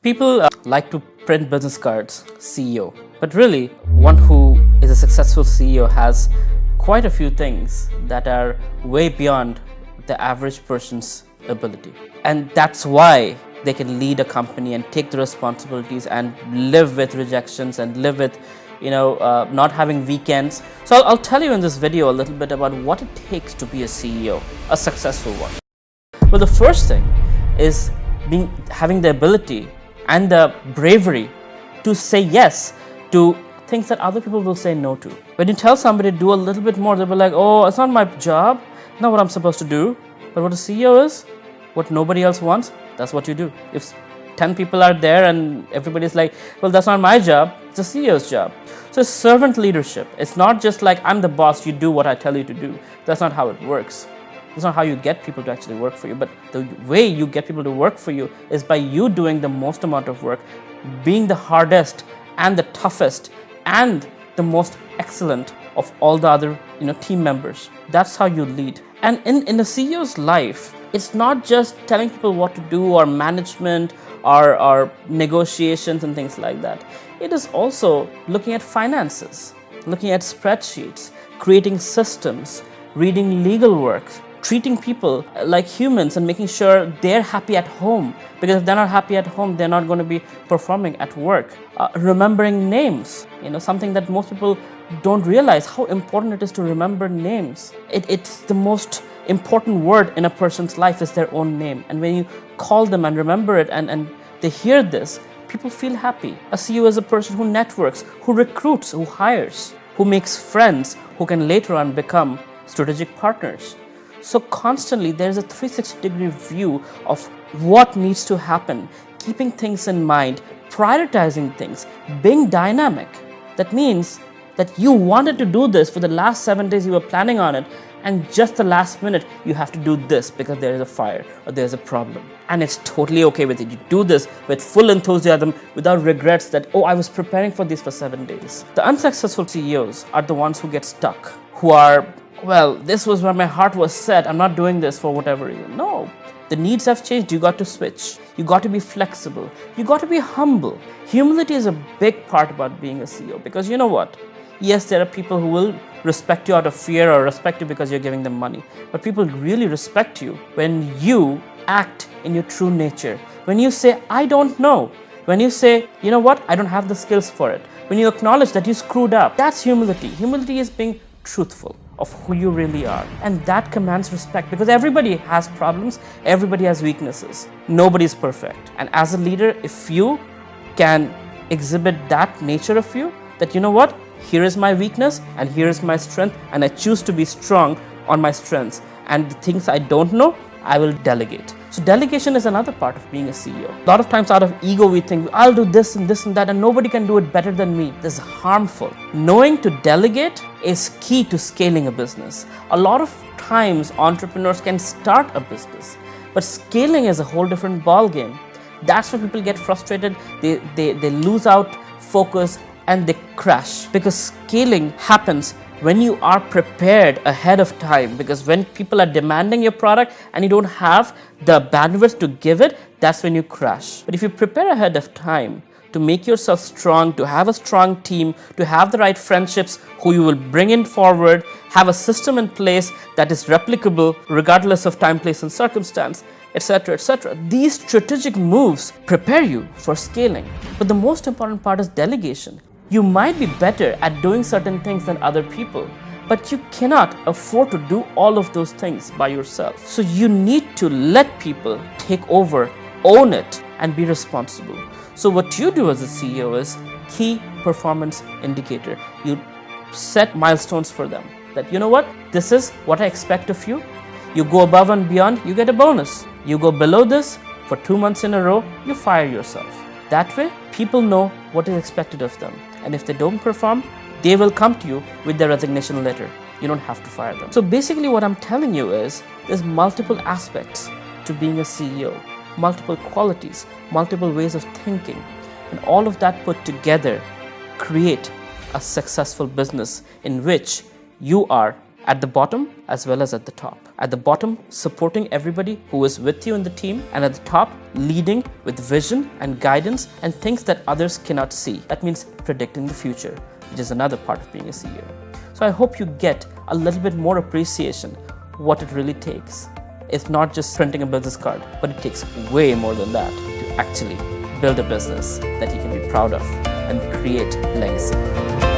People like to print business cards, CEO, but really one who is a successful CEO has quite a few things that are way beyond the average person's ability. And that's why they can lead a company and take the responsibilities and live with rejections and live with not having weekends. So I'll tell you in this video a little bit about what it takes to be a CEO, a successful one. Well, the first thing is having the ability and the bravery to say yes to things that other people will say no to. When you tell somebody to do a little bit more, they'll be like, oh, it's not my job, not what I'm supposed to do. But what a CEO is, what nobody else wants, that's what you do. If 10 people are there and everybody's like, well, that's not my job, it's a CEO's job. So it's servant leadership. It's not just like, I'm the boss, you do what I tell you to do. That's not how it works. It's not how you get people to actually work for you, but the way you get people to work for you is by you doing the most amount of work, being the hardest and the toughest and the most excellent of all the other team members. That's how you lead. And in the CEO's life, it's not just telling people what to do or management or negotiations and things like that. It is also looking at finances, looking at spreadsheets, creating systems, reading legal work, treating people like humans and making sure they're happy at home. Because if they're not happy at home, they're not going to be performing at work. Remembering names, something that most people don't realize how important it is to remember names. It's the most important word in a person's life is their own name. And when you call them and remember it and they hear this, people feel happy. A CEO is a person who networks, who recruits, who hires, who makes friends, who can later on become strategic partners. So constantly there's a 360-degree view of what needs to happen, keeping things in mind, prioritizing things, being dynamic. That means that you wanted to do this for the last 7 days, you were planning on it, and just the last minute you have to do this because there is a fire or there's a problem. And it's totally okay with it. You do this with full enthusiasm without regrets that, oh, I was preparing for this for 7 days. The unsuccessful CEOs are the ones who get stuck, who are, well, this was where my heart was set, I'm not doing this for whatever reason. No, the needs have changed, you got to switch. You got to be flexible. You got to be humble. Humility is a big part about being a CEO because you know what? Yes, there are people who will respect you out of fear or respect you because you're giving them money. But people really respect you when you act in your true nature. When you say, I don't know. When you say, you know what? I don't have the skills for it. When you acknowledge that you screwed up. That's humility. Humility is being truthful of who you really are. And that commands respect because everybody has problems. Everybody has weaknesses. Nobody is perfect. And as a leader, if you can exhibit that nature of you, that you know what? Here is my weakness and here is my strength, and I choose to be strong on my strengths. And the things I don't know, I will delegate. So delegation is another part of being a CEO. A lot of times out of ego, we think, I'll do this and this and that, and nobody can do it better than me. This is harmful. Knowing to delegate is key to scaling a business. A lot of times entrepreneurs can start a business, but scaling is a whole different ball game. That's when people get frustrated, they lose out focus, and they crash because scaling happens when you are prepared ahead of time, because when people are demanding your product and you don't have the bandwidth to give it, that's when you crash. But if you prepare ahead of time to make yourself strong, to have a strong team, to have the right friendships who you will bring in forward, have a system in place that is replicable regardless of time, place and circumstance, etc., etc. These strategic moves prepare you for scaling. But the most important part is delegation. You might be better at doing certain things than other people, but you cannot afford to do all of those things by yourself. So you need to let people take over, own it, and be responsible. So what you do as a CEO is key performance indicator. You set milestones for them. That you know what? This is what I expect of you. You go above and beyond, you get a bonus. You go below this for 2 months in a row, you fire yourself. That way, people know what is expected of them. And if they don't perform, they will come to you with their resignation letter. You don't have to fire them. So basically what I'm telling you is there's multiple aspects to being a CEO, multiple qualities, multiple ways of thinking. And all of that put together create a successful business in which you are at the bottom as well as at the top. At the bottom, supporting everybody who is with you in the team, and at the top, leading with vision and guidance and things that others cannot see. That means predicting the future, which is another part of being a CEO. So I hope you get a little bit more appreciation what it really takes. It's not just printing a business card, but it takes way more than that to actually build a business that you can be proud of and create legacy.